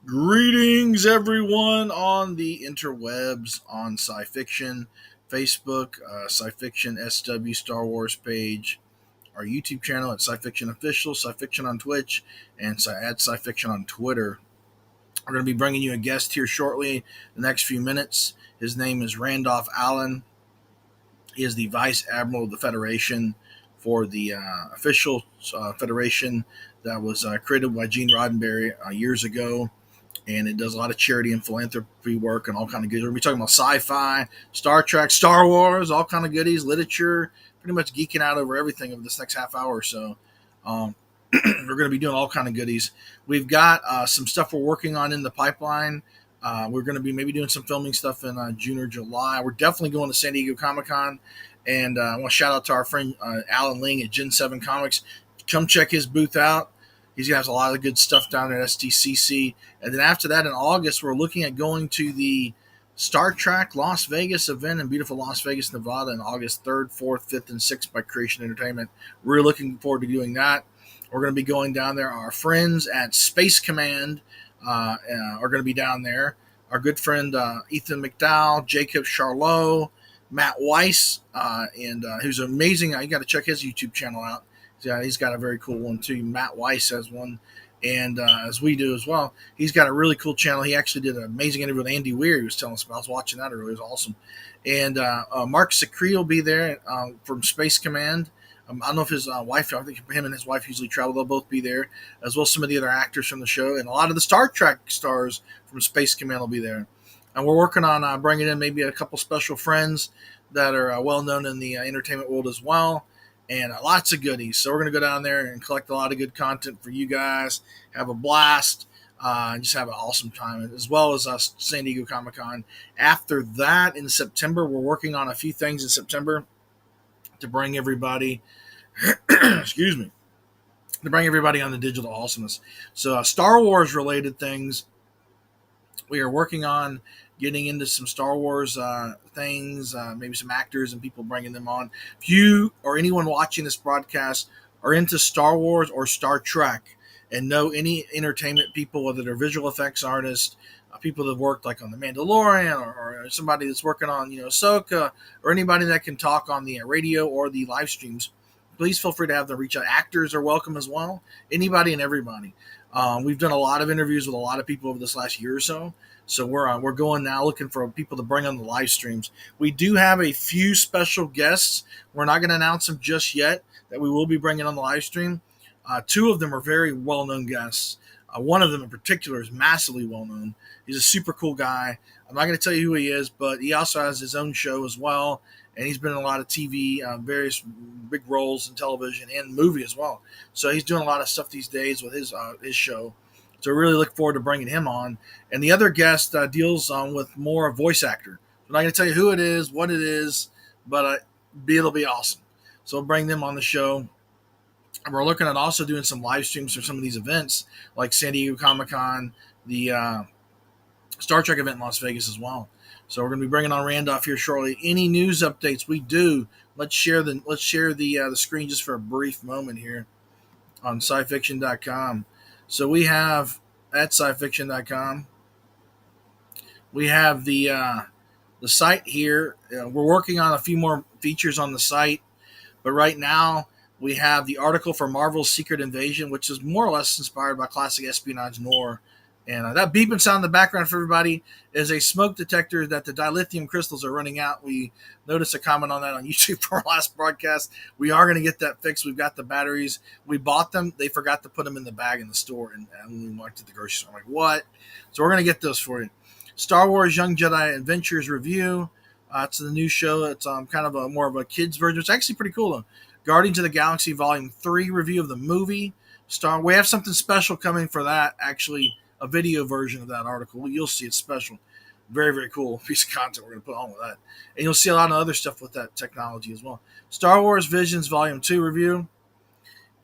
Greetings, everyone on the interwebs, on sci fiction, Facebook, sci fiction SW Star Wars page, our YouTube channel at sci fiction official, sci fiction on Twitch, and at sci fiction on Twitter. We're going to be bringing you a guest here shortly, the next few minutes. His name is Randolph Allen. He is the Vice Admiral of the Federation for the official federation that was created by Gene Roddenberry years ago, and it does a lot of charity and philanthropy work and all kind of good. We're gonna be talking about sci-fi, Star Trek, Star Wars, all kind of goodies, literature. Pretty much geeking out over everything over this next half hour or so. Um, we're going to be doing all kind of goodies. We've got some stuff we're working on in the pipeline. We're going to be maybe doing some filming stuff in June or July. We're definitely going to San Diego Comic Con, and I want to shout out to our friend Alan Ling at Gen 7 Comics. Come check his booth out. He's got a lot of good stuff down there at STCC. And then after that, in August, we're looking at going to the Star Trek Las Vegas event in beautiful Las Vegas, Nevada, on August 3rd, 4th, 5th, and 6th by Creation Entertainment. We're looking forward to doing that. We're going to be going down there. Our friends at Space Command are going to be down there. Our good friend Ethan McDowell, Jacob Charlot, Matt Weiss, and who's amazing. You got to check his YouTube channel out. He's got a very cool one too. Matt Weiss has one, and as we do as well. He's got a really cool channel. He actually did an amazing interview with Andy Weir. He was telling us about. I was watching that earlier. It was awesome. And Mark Secree will be there from Space Command. I don't know if his wife, I think him and his wife usually travel. They'll both be there, as well as some of the other actors from the show. And a lot of the Star Trek stars from Space Command will be there. And we're working on bringing in maybe a couple special friends that are well known in the entertainment world as well. And lots of goodies. So we're going to go down there and collect a lot of good content for you guys, have a blast, and just have an awesome time, as well as San Diego Comic Con. After that, in September, we're working on a few things in September to bring everybody, excuse me, to bring everybody on the digital awesomeness. So Star Wars related things, we are working on getting into some Star Wars things, maybe some actors and people bringing them on. If you or anyone watching this broadcast are into Star Wars or Star Trek and know any entertainment people, whether they're visual effects artists, people that have worked like on The Mandalorian, or somebody that's working on, Ahsoka, or anybody that can talk on the radio or the live streams, please feel free to have them reach out. Actors are welcome as well. Anybody and everybody. We've done a lot of interviews with a lot of people over this last year or so. So we're going now looking for people to bring on the live streams. We do have a few special guests. We're not going to announce them just yet that we will be bringing on the live stream. Two of them are very well-known guests. One of them in particular is massively well-known. He's a super cool guy. I'm not going to tell you who he is, but he also has his own show as well. And he's been in a lot of TV, various big roles in television and movie as well. So he's doing a lot of stuff these days with his show. So I really look forward to bringing him on. And the other guest deals with more voice actor. I'm not going to tell you who it is, what it is, but it'll be awesome. So we'll bring them on the show. And we're looking at also doing some live streams for some of these events, like San Diego Comic Con, the Star Trek event in Las Vegas as well. So we're going to be bringing on Randolph here shortly. Any news updates we do, let's share the screen just for a brief moment here on scifiction.com. So we have at scifiction.com, we have the site here. We're working on a few more features on the site, but right now we have the article for Marvel's Secret Invasion, which is more or less inspired by classic espionage noir. And that beeping sound in the background for everybody is a smoke detector that the dilithium crystals are running out. We noticed a comment on that on YouTube for our last broadcast. We are going to get that fixed. We've got the batteries. We bought them. They forgot to put them in the bag in the store. And we walked at the grocery store, I'm like, what? So we're going to get those for you. Star Wars Young Jedi Adventures Review. It's the new show. It's kind of more of a kid's version. It's actually pretty cool, though. Guardians of the Galaxy Volume 3 review of the movie. We have something special coming for that, actually. A video version of that article. You'll see it's special. Very, very cool piece of content we're going to put on with that. And you'll see a lot of other stuff with that technology as well. Star Wars Visions Volume 2 review.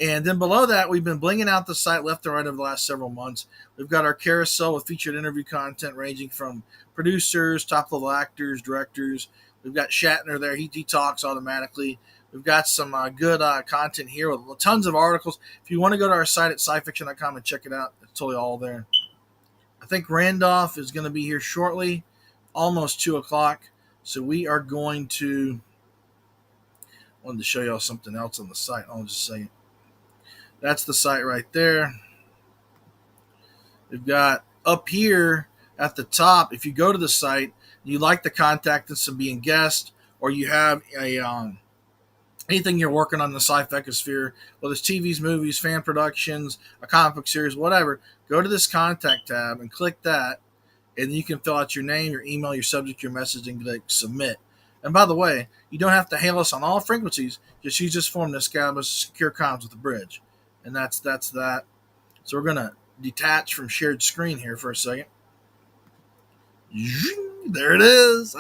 And then below that, we've been blinging out the site left and right over the last several months. We've got our carousel with featured interview content ranging from producers, top-level actors, directors. We've got Shatner there. He talks automatically. We've got some good content here with tons of articles. If you want to go to our site at scifiction.com and check it out, it's totally all there. I think Randolph is going to be here shortly, almost 2 o'clock. So we are going to. I wanted to show y'all something else on the site. I'll just say that's the site right there. We've got up here at the top. If you go to the site, you like to contact us and be a guest, or you have a anything you're working on in the sci-fi sphere, whether it's TVs, movies, fan productions, a comic book series, whatever, go to this contact tab and click that, and you can fill out your name, your email, your subject, your message, and click submit. And by the way, you don't have to hail us on all frequencies. Just use this form to establish secure comms with the bridge. And that's that. So we're going to detach from shared screen here for a second. There it is.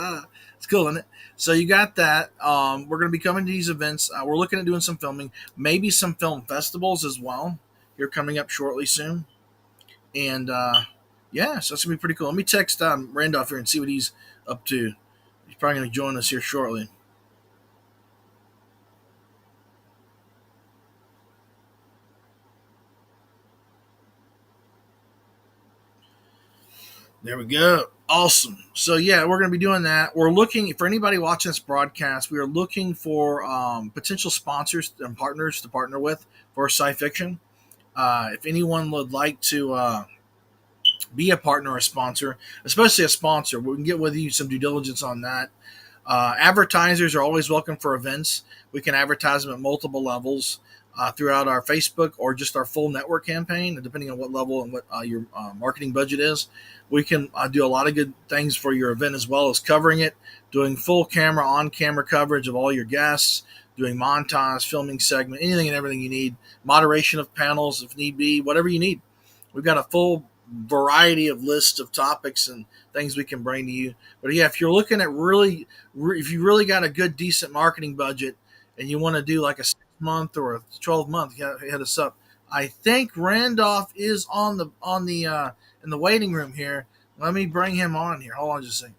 It's cool, isn't it? So you got that. We're going to be coming to these events. We're looking at doing some filming, maybe some film festivals as well. You're coming up shortly soon. And yeah, so that's going to be pretty cool. Let me text Randolph here and see what he's up to. He's probably going to join us here shortly. There we go. Awesome. So yeah, we're going to be doing that. We're looking for anybody watching this broadcast. We are looking for potential sponsors and partners to partner with for sci fiction. If anyone would like to be a partner or a sponsor, especially a sponsor, we can get with you some due diligence on that. Advertisers are always welcome for events. We can advertise them at multiple levels throughout our Facebook or just our full network campaign, depending on what level and what your marketing budget is. We can do a lot of good things for your event as well as covering it, doing full camera, on-camera coverage of all your guests, doing montage, filming segment, anything and everything you need, moderation of panels if need be, whatever you need. We've got a full variety of list of topics and things we can bring to you. But yeah, if you're looking at if you really got a good, decent marketing budget and you want to do like a 6-month or a 12-month, hit us up. I think Randolph is on the in the waiting room here. Let me bring him on here. Hold on just a second.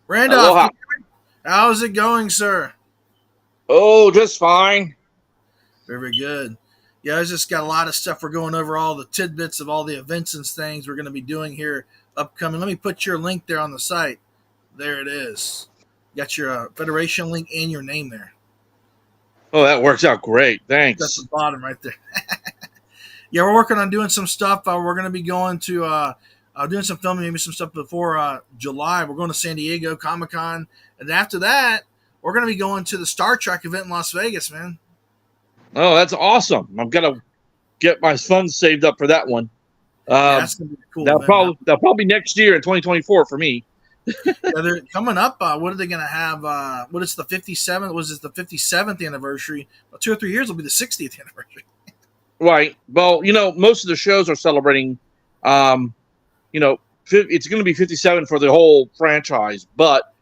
Randolph, Aloha. how's it going, sir? Oh, just fine. Very good. Yeah, I just got a lot of stuff. We're going over all the tidbits of all the events and things we're going to be doing here upcoming. Let me put your link there on the site. There it is. You got your Federation link and your name there. Oh, that works out great. That's the Thanks. bottom right there. Yeah, we're working on doing some stuff. We're going to be going to doing some filming, maybe some stuff before July. We're going to San Diego Comic-Con. And after that, we're going to be going to the Star Trek event in Las Vegas, man. Oh, that's awesome. I'm gonna get my funds saved up for that one. Yeah, that's going to be a cool event. That'll probably next year in 2024 for me. Yeah, they're coming up. What are they going to have? What is the 57th? Was it the 57th anniversary? Well, 2 or 3 years will be the 60th anniversary. Right. Well, most of the shows are celebrating. It's going to be 57 for the whole franchise, but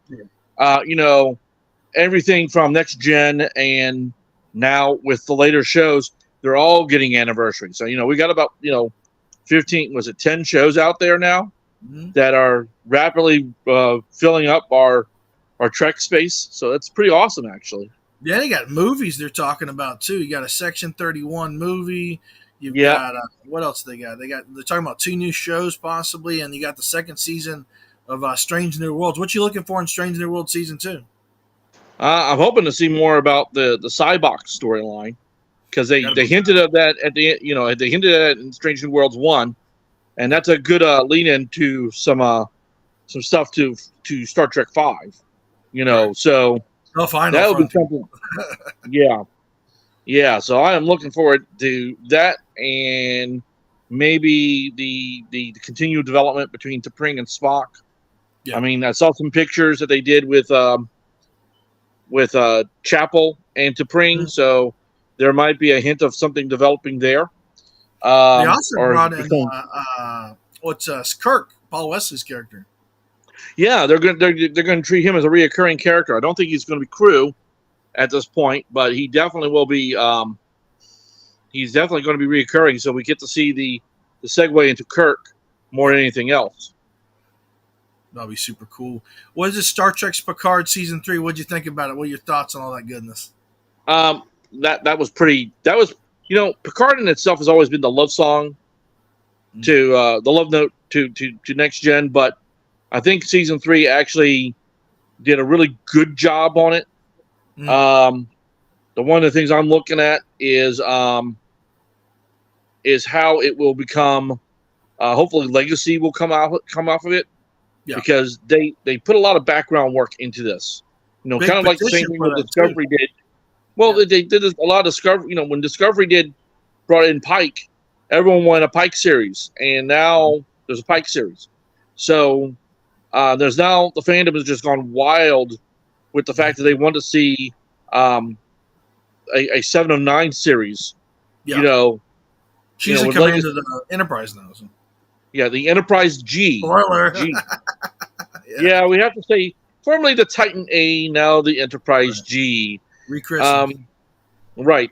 everything from Next Gen and now with the later shows, they're all getting anniversaries. So we got about 15. Was it 10 shows out there now? Mm-hmm. That are rapidly filling up our Trek space. So that's pretty awesome, actually. Yeah, they got movies they're talking about too. You got a Section 31 movie. You've got what else they got? They're talking about 2 new shows possibly, and you got the second season of Strange New Worlds. What you looking for in Strange New World season 2? I'm hoping to see more about the Cybox storyline because they hinted at that at the they hinted at it in Strange New Worlds 1. And that's a good lead into some stuff to Star Trek 5, Right. So that'll be something. Yeah. So I am looking forward to that, and maybe the continued development between T'Pring and Spock. Yeah. I mean, I saw some pictures that they did with Chapel and T'Pring, mm-hmm. So there might be a hint of something developing there. They also brought in Kirk, Paul Wesley's character. Yeah, they're going to treat him as a reoccurring character. I don't think he's going to be crew at this point, but he definitely will be. He's definitely going to be reoccurring, so we get to see the segue into Kirk more than anything else. That'll be super cool. What is this Star Trek Picard season 3? What'd you think about it? What are your thoughts on all that goodness? That was pretty. That was Picard in itself has always been the love song to the love note to next gen, but I think season 3 actually did a really good job on it. The one of the things I'm looking at is how it will become. Hopefully, legacy will come off of it, because they put a lot of background work into this. Big kind of like the same petition thing for that that Discovery too. did. Well, they did a lot of Discovery. When Discovery brought in Pike, everyone wanted a Pike series, and now there's a Pike series. So there's now the fandom has just gone wild with the fact that they want to see a 7 of 9 series. Yeah. She's in with command legacy. of the Enterprise now. So. Yeah, the Enterprise G. Spoiler. G. Yeah, we have to say formerly the Titan A, now the Enterprise G. Rechristened. Right.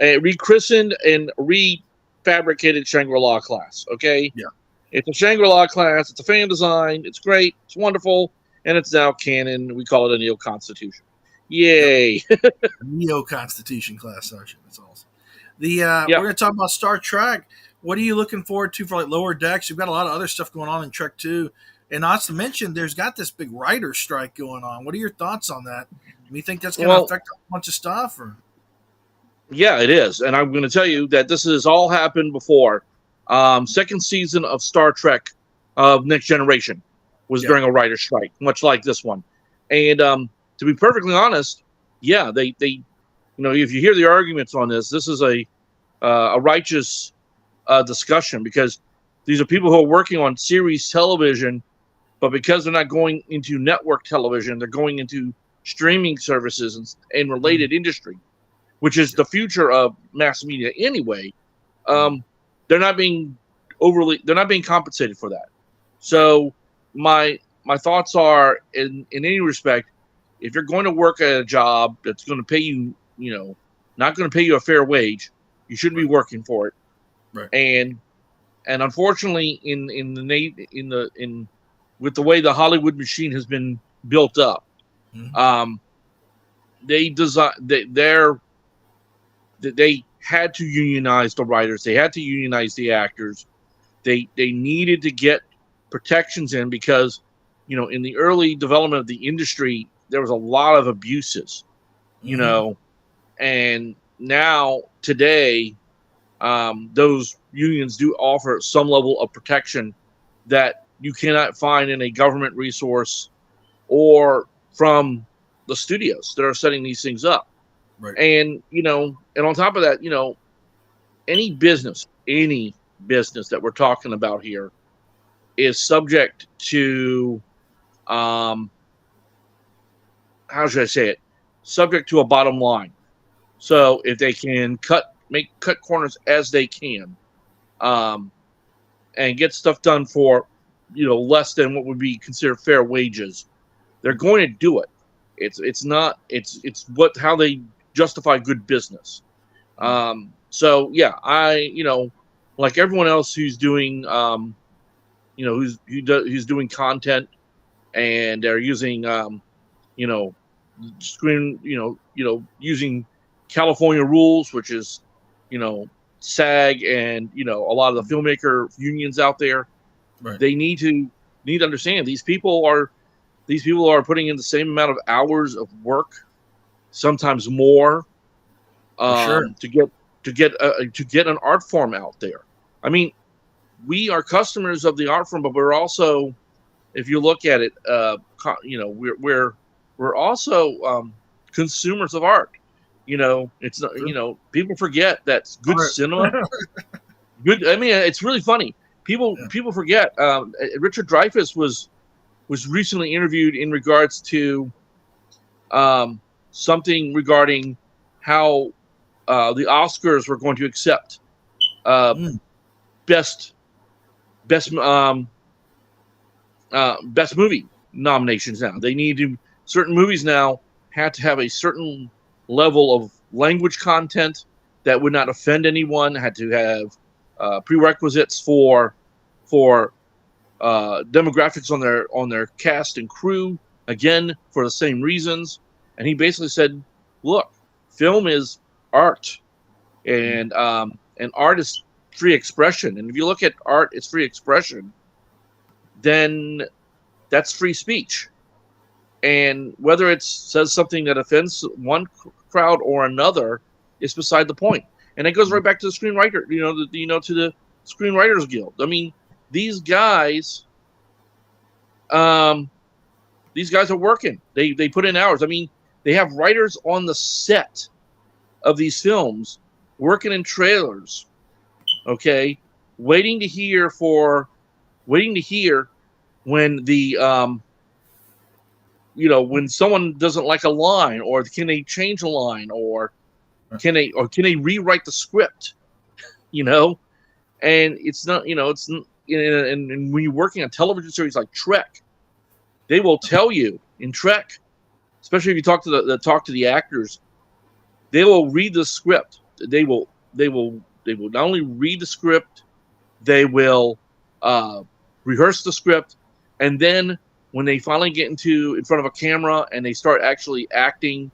Rechristened and refabricated Shangri-La class. Okay. Yeah. It's a Shangri-La class. It's a fan design. It's great. It's wonderful, and it's now canon. We call it a Neo Constitution. Yay! Yep. Neo Constitution class sergeant. That's awesome. We're going to talk about Star Trek. What are you looking forward to for like Lower Decks? You've got a lot of other stuff going on in Trek 2. And not to mention, there's got this big writer strike going on. What are your thoughts on that? Do you think that's going to affect a bunch of stuff? Or? Yeah, it is. And I'm going to tell you that this has all happened before. Second season of Star Trek of Next Generation was during a writer strike, much like this one. And to be perfectly honest, they if you hear the arguments on this is a righteous discussion, because these are people who are working on series television, but because they're not going into network television, they're going into streaming services and related industry, which is the future of mass media anyway. They're not being compensated for that. So my thoughts are, in any respect, if you're going to work at a job that's going to pay you, not going to pay you a fair wage, you shouldn't be working for it. Right. And unfortunately, with the way the Hollywood machine has been built up, they had to unionize the writers. They had to unionize the actors. They needed to get protections in, because, in the early development of the industry, there was a lot of abuses, and now today, those unions do offer some level of protection that you cannot find in a government resource or from the studios that are setting these things up. Right. And, and on top of that, any business that we're talking about here is subject to, how should I say it? Subject to a bottom line. So if they can cut corners as they can, and get stuff done for, less than what would be considered fair wages, they're going to do it. It's how they justify good business. So yeah, like everyone else who's doing, who's doing content, and they're using, using California rules, which is, SAG and, a lot of the filmmaker unions out there. Right. They need to understand these people are putting in the same amount of hours of work, sometimes more, to get an art form out there. I mean, we are customers of the art form, but we're also, if you look at it, we're also consumers of art. It's not, people forget that good cinema, good. I mean, it's really funny. People forget. Richard Dreyfuss was recently interviewed in regards to something regarding how the Oscars were going to accept best movie nominations now. They need to, certain movies now had to have a certain level of language content that would not offend anyone, had to have prerequisites for demographics on their cast and crew, again, for the same reasons. And he basically said, look, film is art. and art is free expression. And if you look at art, it's free expression. Then that's free speech. And whether it says something that offends one crowd or another is beside the point. And it goes right back to the screenwriter, to the Screenwriters Guild. I mean, these guys are working. They put in hours. I mean, they have writers on the set of these films working in trailers, okay, waiting to hear when the when someone doesn't like a line, or can they change a line, or can they rewrite the script, and it's not, and when you're working on television series like Trek, they will tell you in Trek, especially if you talk to the actors, they will read the script. They will not only read the script, they will rehearse the script, and then when they finally get in front of a camera and they start actually acting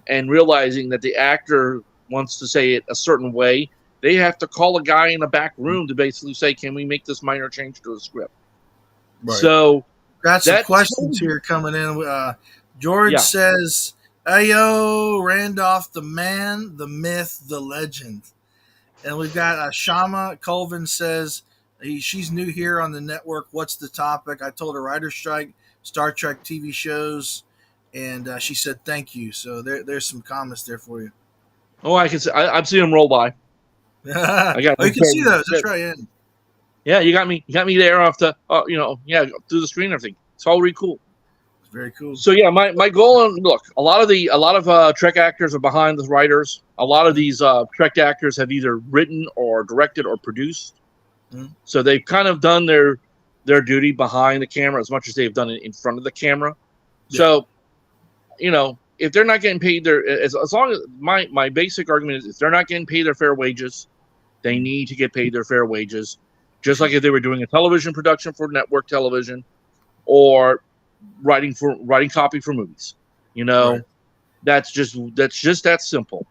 and realizing that the actor wants to say it a certain way, they have to call a guy in the back room to basically say, can we make this minor change to the script? Right. So got some questions here coming in. George says, Ayo, Randolph, the man, the myth, the legend. And we've got Shama Colvin says, she's new here on the network. What's the topic? I told her writer's strike, Star Trek TV shows, and she said thank you. So there's some comments there for you. Oh, I can see. I've seen them roll by. You can see those. That's right. Yeah, you got me there off the through the screen and everything. It's all really cool. It's very cool. So yeah, my goal, and look, a lot of Trek actors are behind the writers. A lot of these Trek actors have either written or directed or produced. So they've kind of done their duty behind the camera as much as they've done it in front of the camera. Yeah. So, if they're not getting paid as long as my basic argument is, if they're not getting paid their fair wages, they need to get paid their fair wages. Just like if they were doing a television production for network television or writing copy for movies, right. That's just that simple.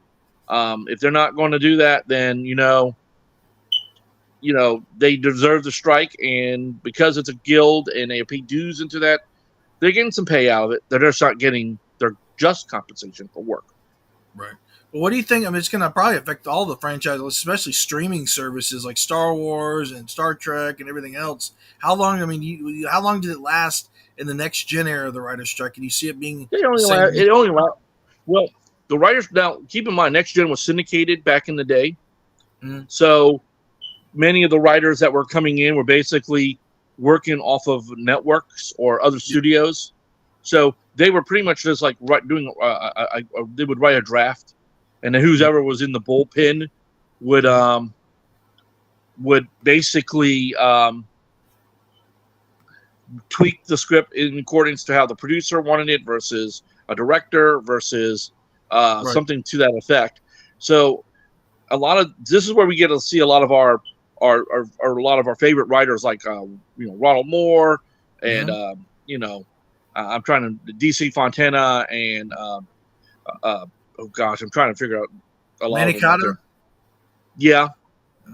If they're not going to do that, then, they deserve the strike, and because it's a guild and they pay dues into that, they're getting some pay out of it. They're just not getting their just compensation for work. Right. Well, what do you think? I mean, it's going to probably affect all the franchises, especially streaming services like Star Wars and Star Trek and everything else. How long? I mean, how long did it last in the next gen era of the writer's strike? Can you see it being? It only lasts. Well, the writers, now keep in mind, next gen was syndicated back in the day, so many of the writers that were coming in were basically working off of networks or other studios. So they were pretty much just like doing. They would write a draft, and then whoever was in the bullpen would basically tweak the script in accordance to how the producer wanted it versus a director versus something to that effect. So this is where we get to see a lot of our favorite writers, like Ronald Moore and I'm trying to DC Fontana and I'm trying to figure out a lot of them. Yeah,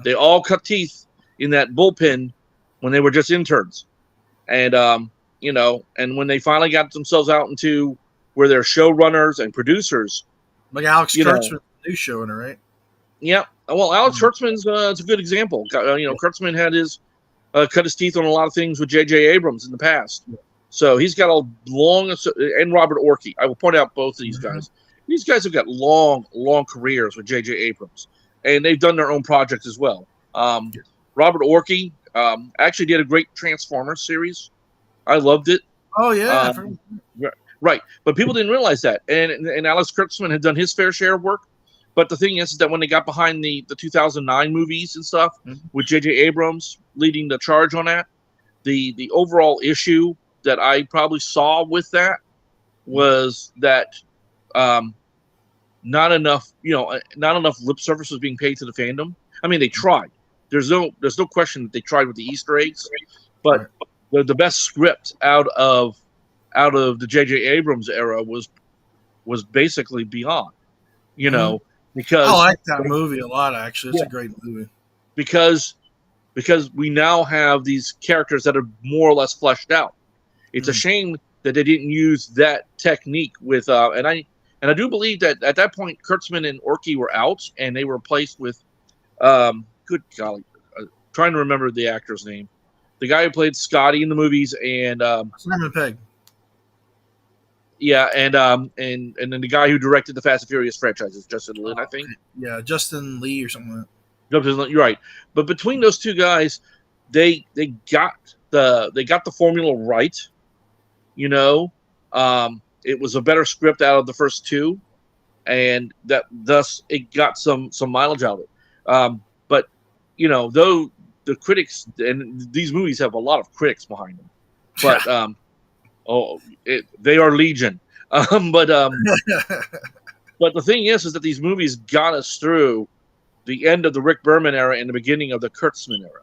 they all cut teeth in that bullpen when they were just interns, and and when they finally got themselves out into where they're showrunners and producers, like Alex Kurtzman, new showrunner, right? Yeah. Well, Alex Kurtzman's it's a good example. Kurtzman had cut his teeth on a lot of things with J.J. Abrams in the past. So he's got a long, and Robert Orkey. I will point out both of these guys. These guys have got long careers with J.J. Abrams, and they've done their own projects as well. Robert Orkey actually did a great Transformers series. I loved it. Oh, yeah. Right. But people didn't realize that. And Alex Kurtzman had done his fair share of work. But the thing is that when they got behind the 2009 movies and stuff, with J.J. Abrams leading the charge on that, the overall issue that I probably saw with that was that not enough lip service was being paid to the fandom. I mean, they tried. There's no question that they tried with the Easter eggs, but the best script out of the J.J. Abrams era was basically Beyond. I because like that movie a lot. Actually, it's yeah, a great movie. because we now have these characters that are more or less fleshed out. It's a Mm. shame that they didn't use that technique with and I do believe that at that point Kurtzman and Orky were out and they were replaced with good golly, trying to remember the actor's name, the guy who played Scotty in the movies, and Simon Pegg. yeah, and then the guy who directed the Fast and Furious franchises, Justin Lin, I think. Okay. Yeah, Justin Lee or something like You're right, but between those two guys, they got the formula right. You know, it was a better script out of the first two, and that thus it got some mileage out of it. But though the critics and these movies have a lot of critics behind them, but that. they are legion. But the thing is that these movies got us through the end of the Rick Berman era and the beginning of the Kurtzman era.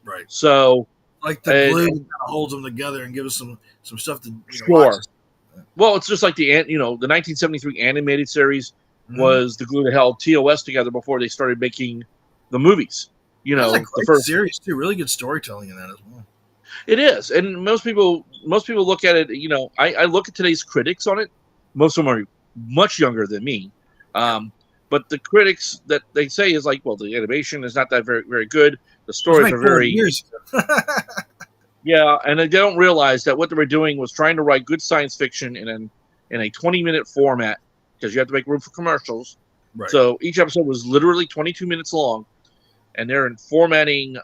Right. So, Like the glue kind of holds them together and gives us some stuff to sure. watch. Well, it's just like the 1973 animated series was the glue that held TOS together before they started making the movies. The first series too. Really good storytelling in that as well. It is, and most people look at it. I look at today's critics on it. Most of them are much younger than me, but the critics that they say is like, well, the animation is not that very very good. The stories are very years yeah, and they don't realize that what they were doing was trying to write good science fiction in a 20-minute format because you have to make room for commercials. Right. So each episode was literally 22 minutes long, and they're in formatting.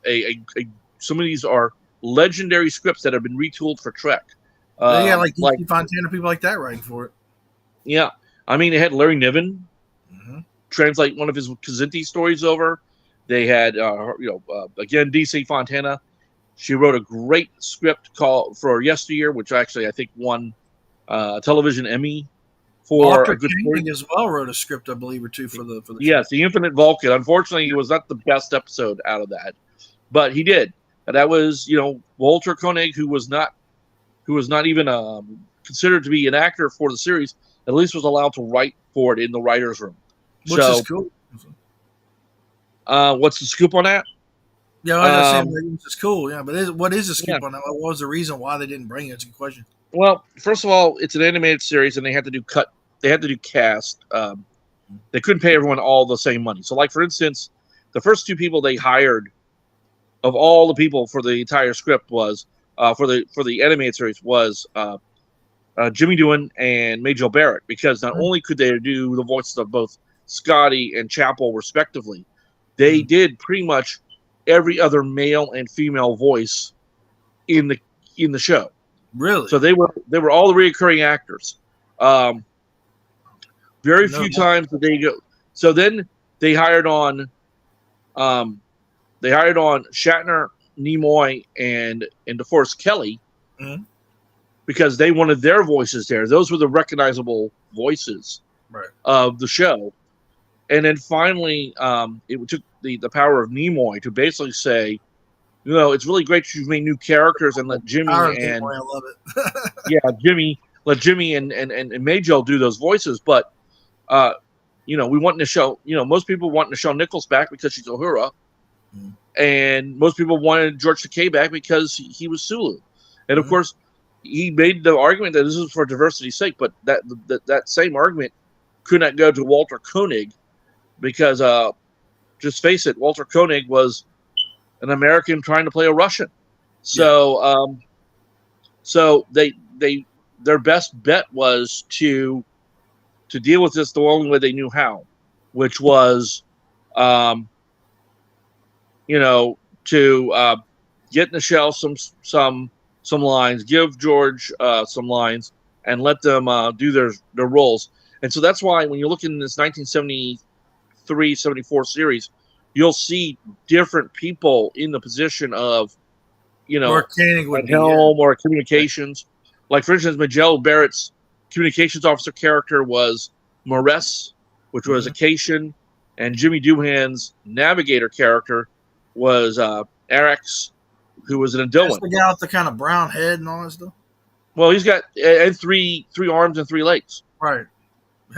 Some of these are legendary scripts that have been retooled for Trek. Like D.C. Fontana, people like that writing for it. Yeah, I mean, they had Larry Niven translate one of his Kazinti stories over. They had, again, D.C. Fontana. She wrote a great script called for Yesteryear, which actually I think won a television Emmy for Walter a good Koenig as well wrote a script, I believe, or two for the yes, The Infinite Vulcan. Unfortunately, it was not the best episode out of that, but he did. And that was Walter Koenig, who was not even considered to be an actor for the series. At least was allowed to write for it in the writers' room. Which is cool. What's the scoop on that? Yeah, it's cool. Yeah, but what is the scoop on that? What was the reason why they didn't bring it? It's a good question. Well, first of all, it's an animated series, and they had to do cast. They couldn't pay everyone all the same money. So, like for instance, the first two people they hired of all the people for the entire script was for the animated series was Jimmy Doohan and Majel Barrett, because not only could they do the voices of both Scotty and Chapel respectively, they did pretty much every other male and female voice in the show. Really? So they were all the recurring actors. Very few times did they go. So then they hired on Shatner, Nimoy, and DeForest Kelly because they wanted their voices there. Those were the recognizable voices of the show. And then finally, it took the power of Nimoy to basically say, it's really great that you've made new characters and let Jimmy and Nimoy, I love it. let Jimmy and Majel do those voices. But we want to show, most people want Nichelle Nichols back because she's Uhura, and most people wanted George Takei back because he was Sulu. And of course, he made the argument that this is for diversity's sake, but that same argument could not go to Walter Koenig because just face it, Walter Koenig was an American trying to play a Russian. So so their best bet was to deal with this the only way they knew how, which was to get Nichelle some lines, give George some lines, and let them do their roles. And so that's why when you look in this 1973-74 series, you'll see different people in the position of, at helm or communications. Like, for instance, Majel Barrett's communications officer character was Moress, which was Acacian, and Jimmy Doohan's navigator character was Arax, who was an Adoan. That's the guy with the kind of brown head and all that stuff? Well, he's got three arms and 3 legs. Right.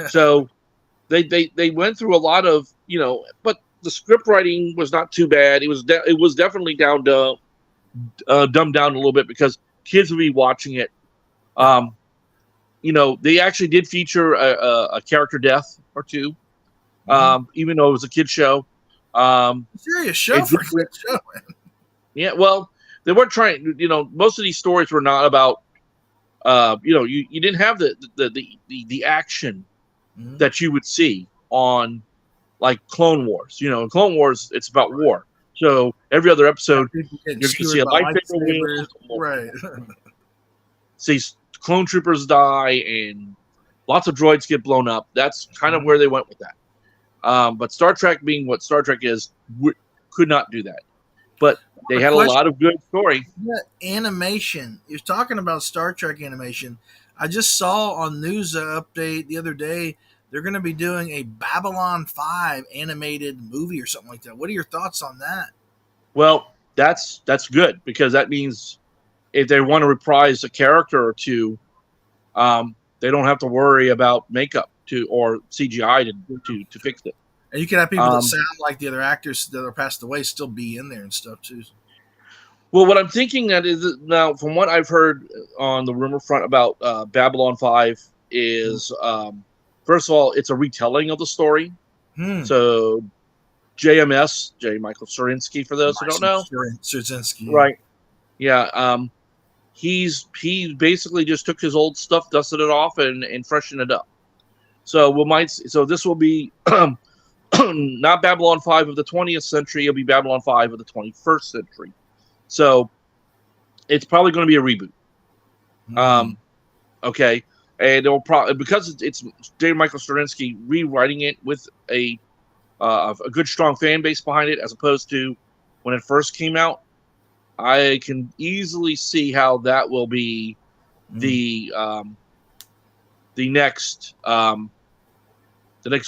So they went through a lot of, but the script writing was not too bad. It was definitely dumbed down a little bit because kids would be watching it. They actually did feature a character death or two, even though it was a kid show. Serious show for a kid show. Yeah, well, they weren't trying. Most of these stories were not about. You didn't have the action that you would see on like Clone Wars. In Clone Wars, it's about war. So every other episode, you're going to see a lightsaber wield, right? See clone troopers die, and lots of droids get blown up. That's kind of where they went with that. But Star Trek, being what Star Trek is, could not do that. But they had a lot of good story. Yeah, animation. You're talking about Star Trek animation. I just saw on news update the other day they're going to be doing a Babylon 5 animated movie or something like that. What are your thoughts on that? Well, that's good because that means if they want to reprise a character or two, they don't have to worry about makeup or CGI to fix it. And you can have people that sound like the other actors that are passed away still be in there and stuff too. Well, what I'm thinking that is now, from what I've heard on the rumor front about Babylon 5 is, first of all, it's a retelling of the story. So JMS, J. Michael Straczynski, for those who don't know. Straczynski. Right. Yeah. He basically just took his old stuff, dusted it off, and freshened it up. So this will be not Babylon 5 of the 20th century. It'll be Babylon 5 of the 21st century. So it's probably going to be a reboot. Okay. And it'll probably, because it's David Michael Straczynski rewriting it with a good, strong fan base behind it, as opposed to when it first came out. I can easily see how that will be the next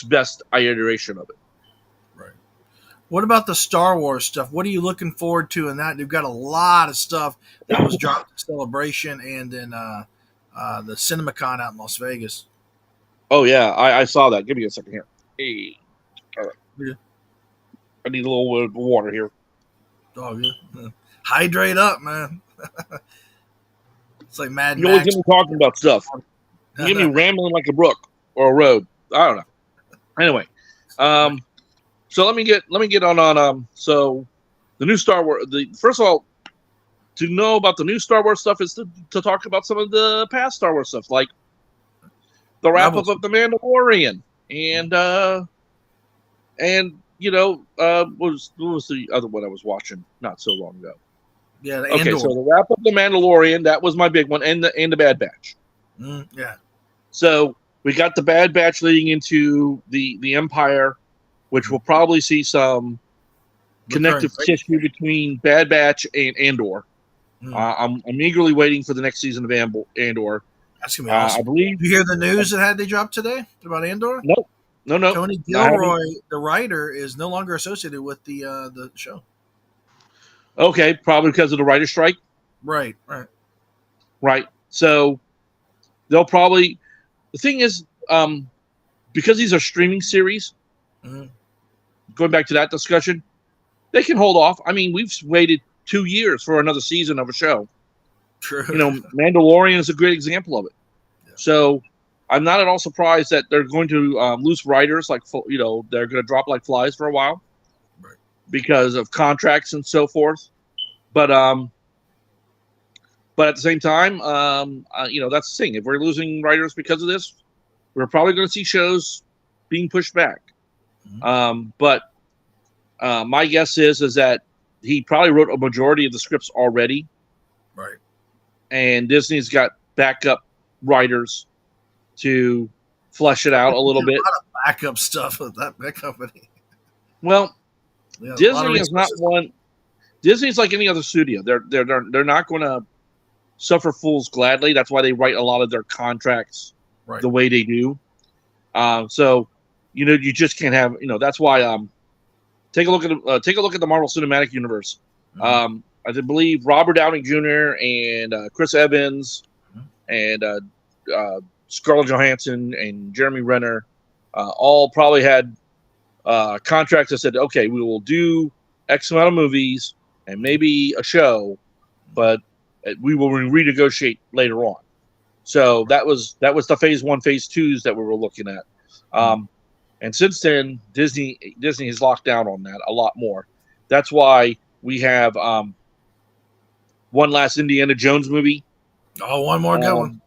best iteration of it. Right. What about the Star Wars stuff? What are you looking forward to in that? They've got a lot of stuff that was dropped at Celebration and in the CinemaCon out in Las Vegas. Oh yeah, I saw that. Give me a second here. Hey, all right. Yeah. I need a little water here. Oh yeah. Hydrate up, man. It's like Mad Max. You always get me talking about stuff. You get me rambling like a brook or a road. I don't know. Anyway, so let me get on so the new Star Wars. First of all, to know about the new Star Wars stuff is to talk about some of the past Star Wars stuff, like the wrap up of the Mandalorian what was the other one I was watching not so long ago? Yeah. Okay, so the wrap up of the Mandalorian, that was my big one, and the Bad Batch. Yeah. So we got the Bad Batch leading into the Empire, which will probably see some connective tissue between Bad Batch and Andor. I'm eagerly waiting for the next season of Andor. That's gonna be awesome. I believe. Did you hear the news that they dropped today about Andor? No. Tony Gilroy, the writer, is no longer associated with the show. Okay, probably because of the writer's strike. Right. So they'll probably. The thing is, because these are streaming series, going back to that discussion, they can hold off. I mean, we've waited 2 years for another season of a show. True. Mandalorian is a great example of it. Yeah. So I'm not at all surprised that they're going to lose writers, they're going to drop like flies for a while, right, because of contracts and so forth. But at the same time, that's the thing. If we're losing writers because of this, we're probably going to see shows being pushed back. But my guess is that he probably wrote a majority of the scripts already. Right. And Disney's got backup writers to flesh it out a little bit. A lot of backup stuff with that company. Well, yeah, Disney is not one. Disney's like any other studio. They're not going to suffer fools gladly. That's why they write a lot of their contracts the way they do. So you just can't have. That's why. Take a look at the Marvel Cinematic Universe. I believe Robert Downey Jr. and Chris Evans and Scarlett Johansson and Jeremy Renner all probably had contracts that said, okay, we will do X amount of movies and maybe a show, but we will renegotiate later on. So that was the phase 1, phase 2s that we were looking at. And since then, Disney has locked down on that a lot more. That's why we have one last Indiana Jones movie. Oh, one more good one.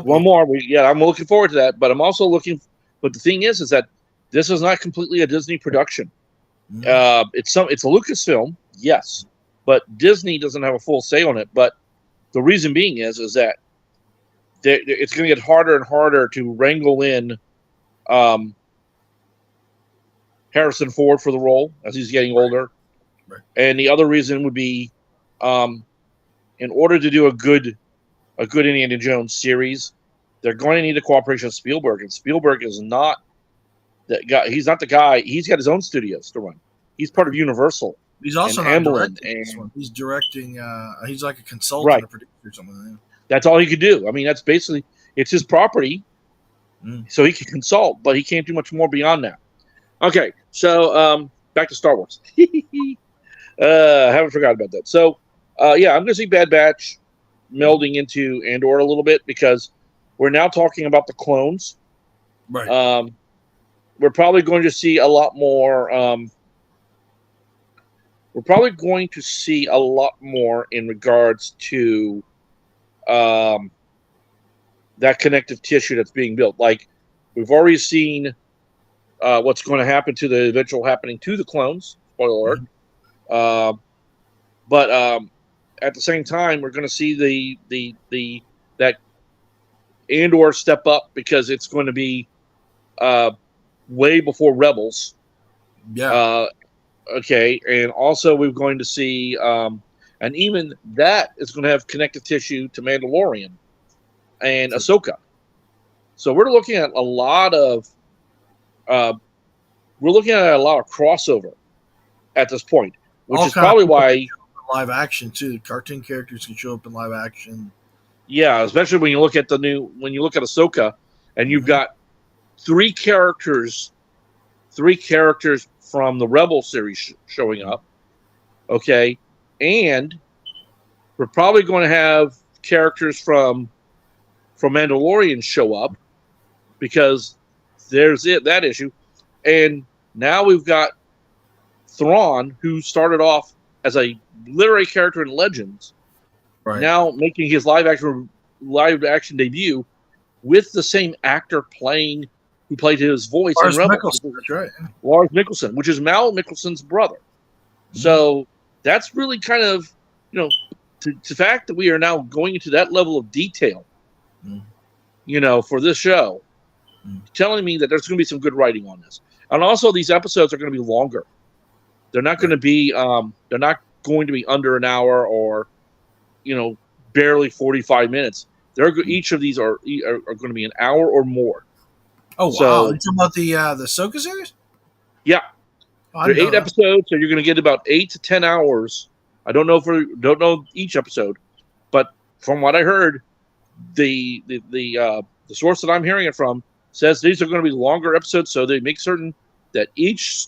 One more. I'm looking forward to that. But I'm also looking. But the thing is that this is not completely a Disney production. It's a Lucasfilm, yes, but Disney doesn't have a full say on it. But the reason being is that it's going to get harder and harder to wrangle in Harrison Ford for the role as he's getting older. Right. And the other reason would be, in order to do a good Indiana Jones series, they're going to need the cooperation of Spielberg, and Spielberg is not that guy. He's not the guy. He's got his own studios to run. He's part of Universal. He's also not directing this one. He's directing. He's like a consultant or producer or something. That's all he could do. I mean, that's basically it's his property, so he can consult, but he can't do much more beyond that. Okay, so back to Star Wars. I haven't forgotten about that. So, I'm going to see Bad Batch melding into Andor a little bit because we're now talking about the clones. Right. We're probably going to see a lot more. We're probably going to see a lot more in regards to that connective tissue that's being built. Like we've already seen what's going to happen to the eventual happening to the clones. Spoiler alert. But at the same time, we're going to see that Andor step up because it's going to be way before Rebels. Yeah. Okay, and also we're going to see, and even that is going to have connective tissue to Mandalorian and Ahsoka. So we're looking at a lot of crossover at this point, which is probably why live action too. Cartoon characters can show up in live action. Yeah, especially when you look at Ahsoka, and you've got three characters from the Rebel series showing up. Okay, and we're probably going to have characters from Mandalorian show up because there's that issue, and now we've got Thrawn, who started off as a literary character in Legends, now making his live action debut with the same actor who played his voice in Rebels. That's right. Lars Mikkelsen, which is Mal Mikkelsen's brother. So that's really kind of, the fact that we are now going into that level of detail, for this show, telling me that there's going to be some good writing on this. And also these episodes are going to be longer. They're not going to be, under an hour or, barely 45 minutes. Each of these are going to be an hour or more. Oh, wow. So, you're talking about the Ahsoka series? Yeah. They're 8 episodes, so you're going to get about 8 to 10 hours. I don't know each episode, but from what I heard, the source that I'm hearing it from says these are going to be longer episodes, so they make certain that each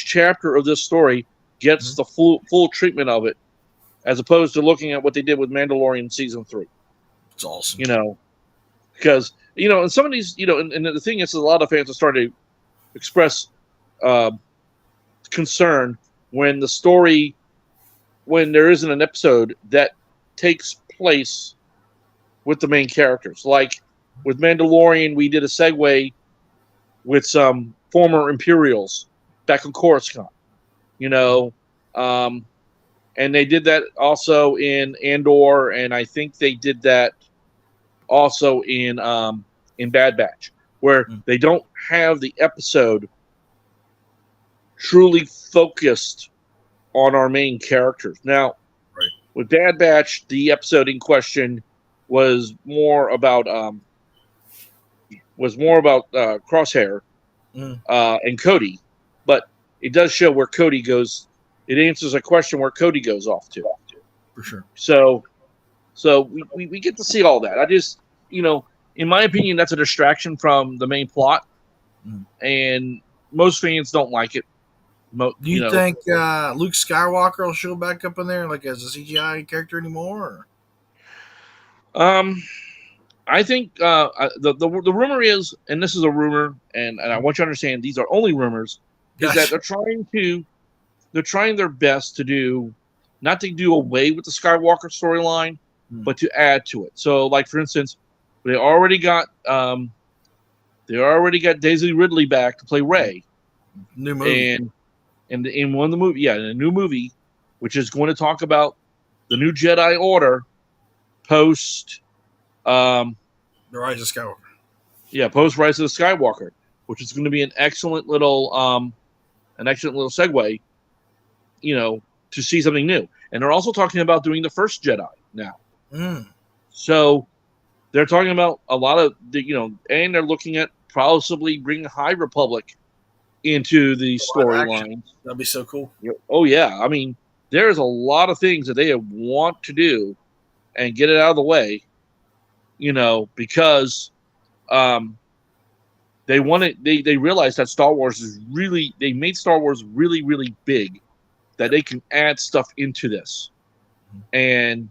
chapter of this story gets the full treatment of it, as opposed to looking at what they did with Mandalorian season 3. It's awesome. Because and some of these, and the thing is, a lot of fans are starting to express concern when there isn't an episode that takes place with the main characters. Like with Mandalorian, we did a segue with some former Imperials back on Coruscant, and they did that also in Andor, and I think they did that also in Bad Batch, where they don't have the episode truly focused on our main characters. Now, with Bad Batch, the episode in question was more about Crosshair and Cody, but it does show where Cody goes. It answers a question where Cody goes off to. For sure. So we get to see all that. I just, in my opinion, that's a distraction from the main plot. and most fans don't like it. Do you think Luke Skywalker will show back up in there like as a CGI character anymore? I think the rumor is, and this is a rumor, and I want you to understand these are only rumors, is that they're trying their best to do, not to do away with the Skywalker storyline, but to add to it. So, like for instance, they already got Daisy Ridley back to play Rey. New movie. And in one of the movie, in a new movie, which is going to talk about the new Jedi Order post The Rise of Skywalker. Yeah, post Rise of the Skywalker, which is going to be an excellent little segue, to see something new. And they're also talking about doing the first Jedi now. So they're talking about a lot of and they're looking at possibly bringing High Republic into the storylines. That'd be so cool. Oh yeah, I mean, there's a lot of things that they want to do and get it out of the way, because they realized that Star Wars is really, they made Star Wars really, really big, that they can add stuff into this and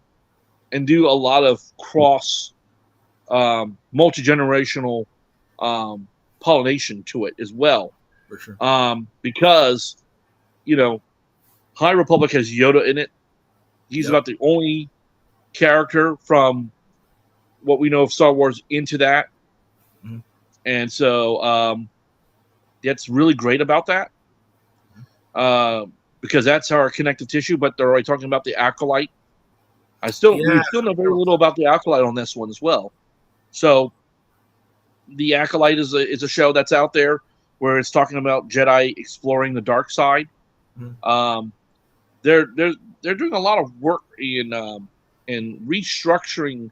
do a lot of cross multi-generational pollination to it as well. For sure. Because High Republic has Yoda in it. He's about the only character from what we know of Star Wars into that. And so that's really great about that, because that's our connective tissue. But they're already talking about the Acolyte. We still know very little about the Acolyte on this one as well. So the Acolyte is a show that's out there where it's talking about Jedi exploring the dark side. They're doing a lot of work in restructuring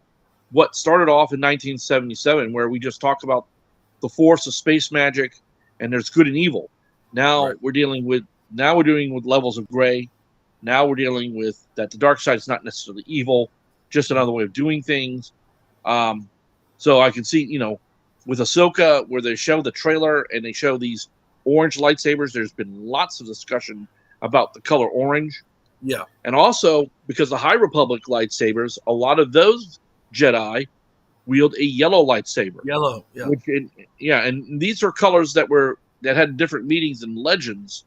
what started off in 1977, where we just talked about the force of space magic and there's good and evil. Now we're dealing with levels of gray. Now we're dealing with that the dark side is not necessarily evil, just another way of doing things. So I can see, with Ahsoka, where they show the trailer and they show these orange lightsabers, there's been lots of discussion about the color orange. Yeah. And also, because the High Republic lightsabers, a lot of those Jedi wield a yellow lightsaber. Yellow, yeah. And these are colors that had different meanings in Legends,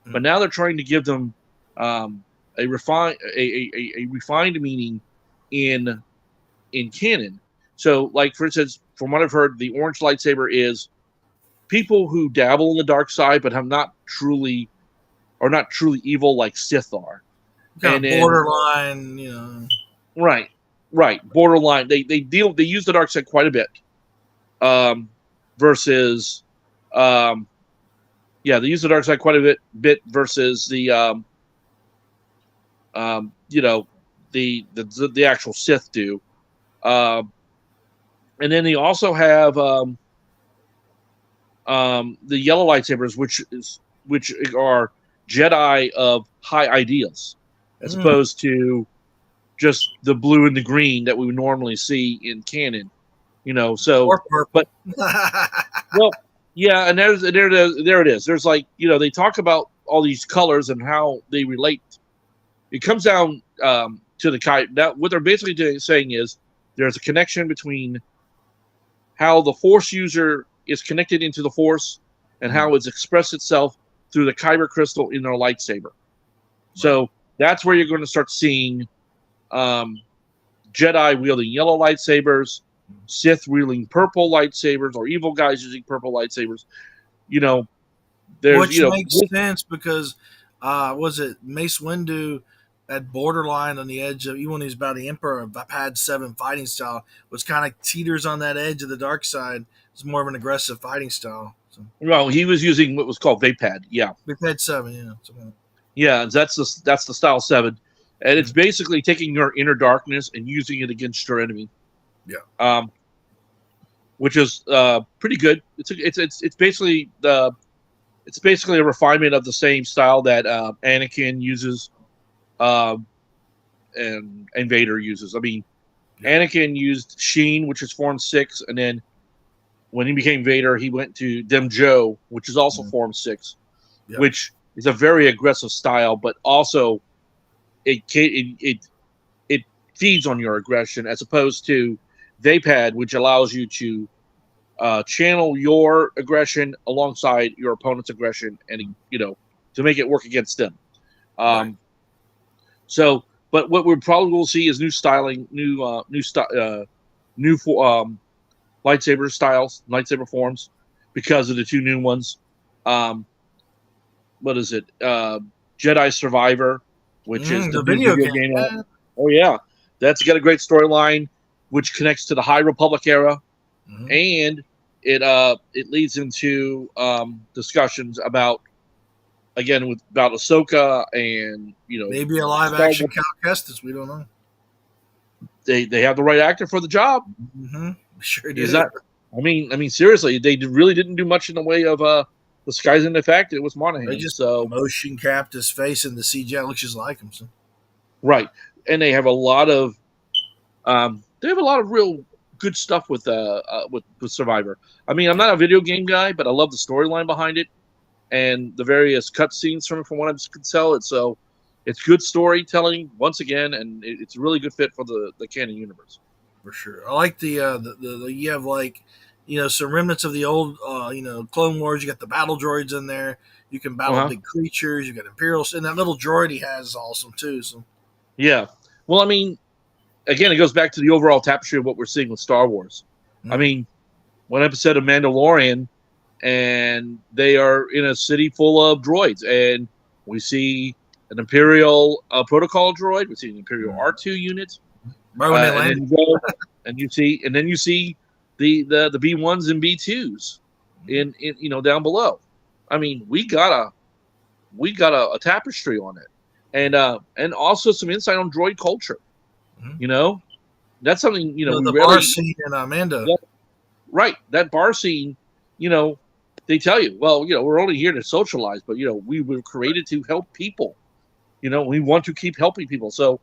but now they're trying to give them a refined meaning in canon. So, like for instance, from what I've heard, the orange lightsaber is people who dabble in the dark side but are not truly evil like Sith are. Kind of borderline, Right. Borderline. They use the dark side quite a bit. Versus they use the dark side quite a bit versus the the actual Sith do. And then they also have the yellow lightsabers, which are Jedi of high ideals, as opposed to just the blue and the green that we would normally see in canon. So or purple. But well, yeah, and there it is. There's they talk about all these colors and how they relate. It comes down to the kind. Now, what they're basically saying is there's a connection between how the Force user is connected into the Force and how it's expressed itself through the kyber crystal in their lightsaber. So that's where you're going to start seeing Jedi wielding yellow lightsabers, Sith wielding purple lightsabers, or evil guys using purple lightsabers. Which makes sense because was it Mace Windu at borderline on the edge of, even when he's about the Emperor of Pad 7 fighting style, was kind of teeters on that edge of the dark side. It's more of an aggressive fighting style. So. Well, he was using what was called Vapad, Vapad 7, yeah. Yeah, that's the style 7. And it's basically taking your inner darkness and using it against your enemy. Yeah. Which is pretty good. It's basically a refinement of the same style that Anakin uses, and Vader uses. I mean, Anakin used Sheen, which is Form 6, and then when he became Vader, he went to Dem Joe, which is also Form 6, Yep. which is a very aggressive style, but also it feeds on your aggression, as opposed to Vapad, which allows you to channel your aggression alongside your opponent's aggression, and to make it work against them. Right. So, but what we probably will see is new styling, new lightsaber styles, lightsaber forms, because of the two new ones. What is it? Jedi Survivor, which is the new video game. Yeah. Oh yeah, that's got a great storyline, which connects to the High Republic era, and it leads into discussions about Ahsoka, and maybe a live action Cal Kestis. We don't know. They have the right actor for the job. Sure do. Is that? I mean, seriously, they really didn't do much in the way of disguising the fact that it was Monahan. They just so motion capped his face, and the CGI looks just like him. So. Right, and they have a lot of real good stuff with Survivor. I mean, I'm not a video game guy, but I love the storyline behind it and the various cutscenes from what I can tell. It's good storytelling once again, and it's a really good fit for the canon universe. For sure, I like the you have some remnants of the old Clone Wars. You got the battle droids in there. You can battle big creatures. You got Imperials, and that little droid he has is awesome too. So yeah, well, I mean, again, it goes back to the overall tapestry of what we're seeing with Star Wars. I mean, one episode of Mandalorian, and they are in a city full of droids, and we see an Imperial protocol droid. We see an Imperial R2 unit. And then you see the B1s and B2s in down below. I mean, we got a tapestry on it, and also some insight on droid culture. That's something the bar scene in Amanda. Yeah, right, that bar scene. They tell you, well, we're only here to socialize, but we were created to help people. We want to keep helping people. So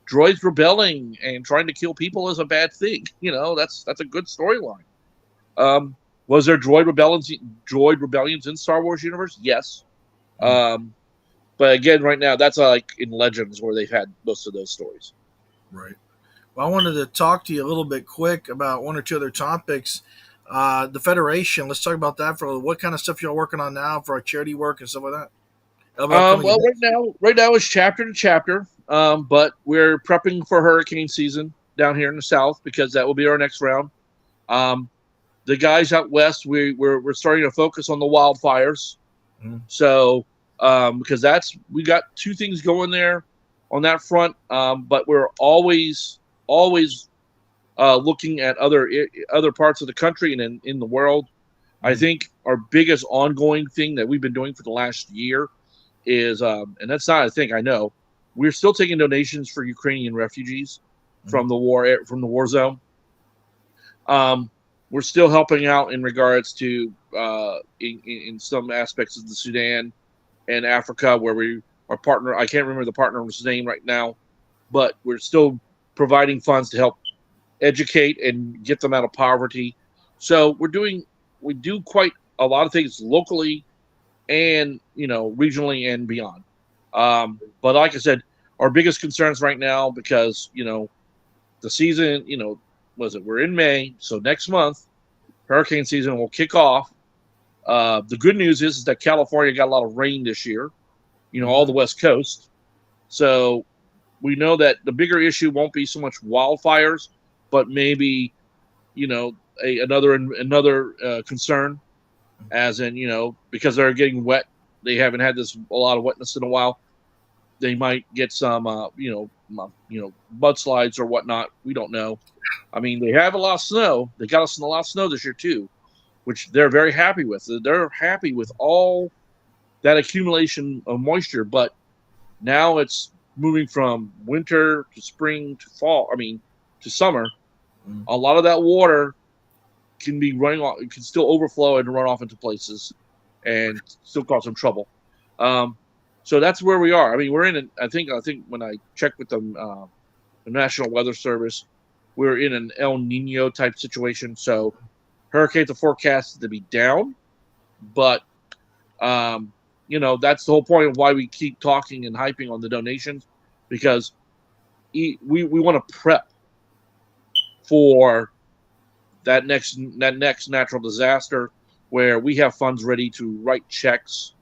droids rebelling and trying to kill people is a bad thing. That's a good storyline. Was there droid rebellions in Star Wars universe? Yes. But again, right now, that's like in Legends where they've had most of those stories. Right. Well, I wanted to talk to you a little bit quick about one or two other topics. The Federation. Let's talk about that for what kind of stuff you're working on now for charity work and stuff like that. Well, right now it's chapter to chapter, but we're prepping for hurricane season down here in the South, because that will be our next round. The guys out west, we're starting to focus on the wildfires. So because we got two things going there on that front, but we're always looking at other parts of the country and in the world. I think our biggest ongoing thing that we've been doing for the last year is, and that's not a thing, I know, we're still taking donations for Ukrainian refugees from the war zone. We're still helping out in regards to in some aspects of the Sudan and Africa, where our partner, I can't remember the partner's name right now, but we're still providing funds to help educate and get them out of poverty. So we do quite a lot of things locally and regionally and beyond. But like I said, our biggest concerns right now, because the season, we're in May, so next month hurricane season will kick off. The good news is that California got a lot of rain this year, all the West Coast. So we know that the bigger issue won't be so much wildfires, but maybe another concern, as in because they're getting wet, they haven't had a lot of wetness in a while. They might get some mudslides or whatnot. We don't know. I mean, they have a lot of snow. They got us in a lot of snow this year too, which they're very happy with. They're happy with all that accumulation of moisture, but now it's moving from winter to spring to fall. I mean, to summer. A lot of that water can be running off. It can still overflow and run off into places, and still cause some trouble. So that's where we are. I mean, we're in. I think when I checked with them, the National Weather Service, we're in an El Nino type situation. So Hurricanes are forecasted to be down, but that's the whole point of why we keep talking and hyping on the donations, because we want to prep for that next natural disaster, where we have funds ready to write checks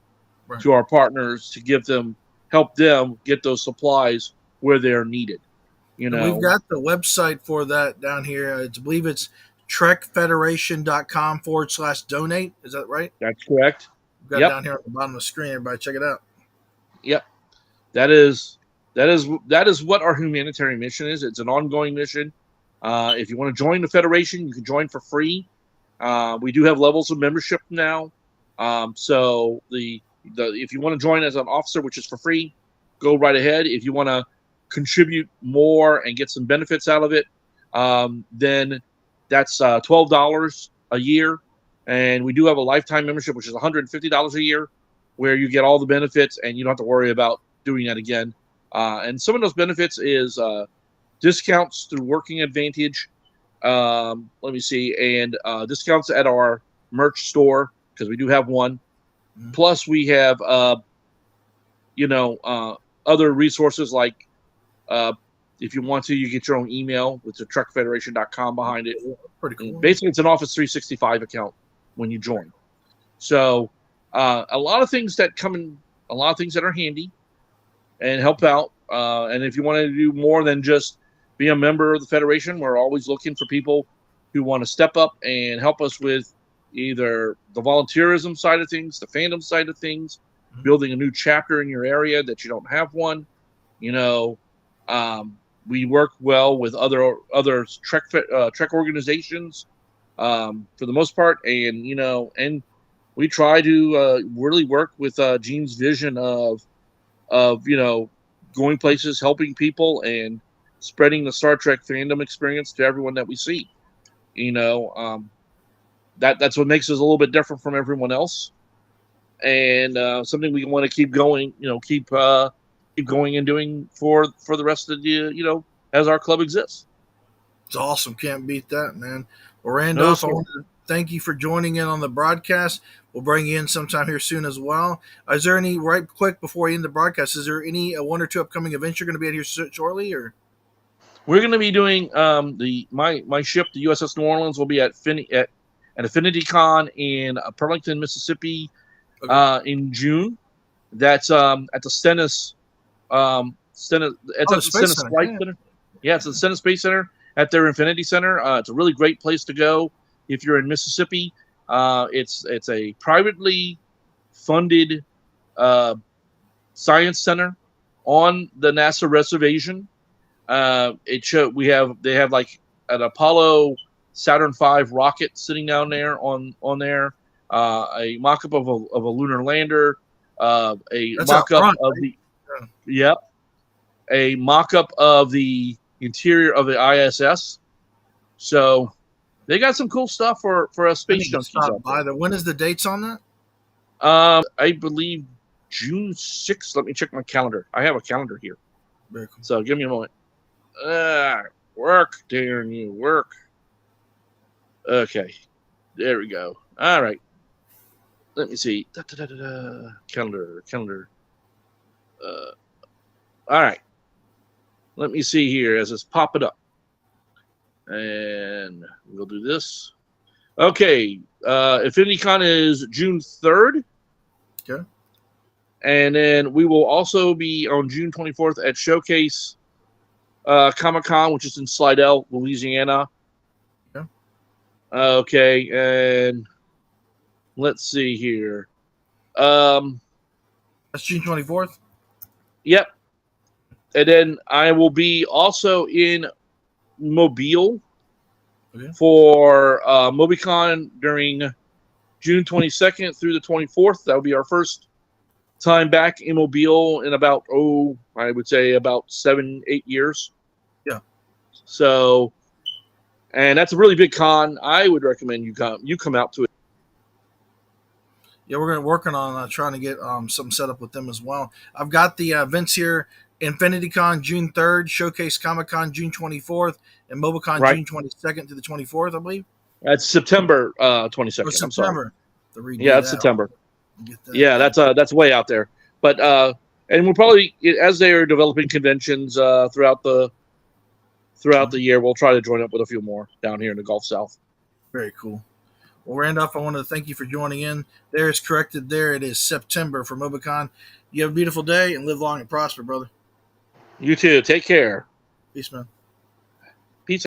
Right. to our partners to help them get those supplies where they're needed. And we've got the website for that down here. I believe it's trekfederation.com/donate. Is that right? That's correct. We've got it Yep. down here on the bottom of the screen. Everybody check it out. Yep. That is what our humanitarian mission is. It's an ongoing mission. If you want to join the Federation, you can join for free. We do have levels of membership now. So if you want to join as an officer, which is for free, go right ahead. If you want to contribute more and get some benefits out of it, then that's $12 a year. And we do have a lifetime membership, which is $150 a year, where you get all the benefits and you don't have to worry about doing that again. And some of those benefits is discounts through Working Advantage. Let me see, and discounts at our merch store, because we do have one. Mm-hmm. Plus, we have other resources like if you want to, you get your own email with the trekfederation.com behind it. Pretty cool. And basically, it's an Office 365 account when you join. So a lot of things that are handy and help out. And if you want to do more than just be a member of the Federation, we're always looking for people who want to step up and help us with either the volunteerism side of things, the fandom side of things, mm-hmm. building a new chapter in your area that you don't have one. We work well with other Trek organizations for the most part, and we try to really work with Gene's vision of going places, helping people, and spreading the Star Trek fandom experience to everyone that we see. That's what makes us a little bit different from everyone else, and something we want to keep going. Keep going and doing for the rest of the as our club exists. It's awesome. Can't beat that, man. Well, Randolph, I want to thank you for joining in on the broadcast. We'll bring you in sometime here soon as well. Is there any, right quick before we end the broadcast, is there any one or two upcoming events you're going to be at here shortly? Or we're going to be doing my ship, the USS New Orleans, will be at Affinity Con in Burlington, Mississippi, in June. That's at the Stennis. It's at the Stennis Flight Center. Yeah, it's at the Stennis Space Center at their Infinity Center. It's a really great place to go if you're in Mississippi. It's a privately funded science center on the NASA reservation. They have like an Apollo Saturn V rocket sitting down there on there, a mock-up of a lunar lander, a mock-up of the a mock-up of the interior of the ISS. So they got some cool stuff for a space junkies. When is the dates on that? I believe June 6th. Let me check my calendar. I have a calendar here. Very cool. So give me a moment. Work, darn you, work. Okay, there we go. All right. Let me see. Calendar. All right. Let me see here as it's popping up. And we'll do this. Okay. InfinityCon is June 3rd. Okay. And then we will also be on June 24th at Showcase Comic-Con, which is in Slidell, Louisiana. Okay. Okay. And let's see here. That's June 24th? Yep. And then I will be also in Mobile for MobiCon during June 22nd through the 24th. That will be our first time back in Mobile in about, I would say about 7-8 years. Yeah. So, and that's a really big con. I would recommend you come out to it. Yeah, we're working on trying to get something set up with them as well. I've got the events here. InfinityCon June 3rd, Showcase Comic-Con June 24th, and MobileCon June 22nd to the 24th, I believe. That's September Oh, 22nd. I'm sorry. September. To Yeah, redo it's that. September. Get that. Yeah, that's way out there. But and we'll probably, as they are developing conventions throughout the year, we'll try to join up with a few more down here in the Gulf South. Very cool. Well, Randolph, I wanted to thank you for joining in. There is corrected. There it is, September for Mobicon. You have a beautiful day and live long and prosper, brother. You too. Take care. Peace, man.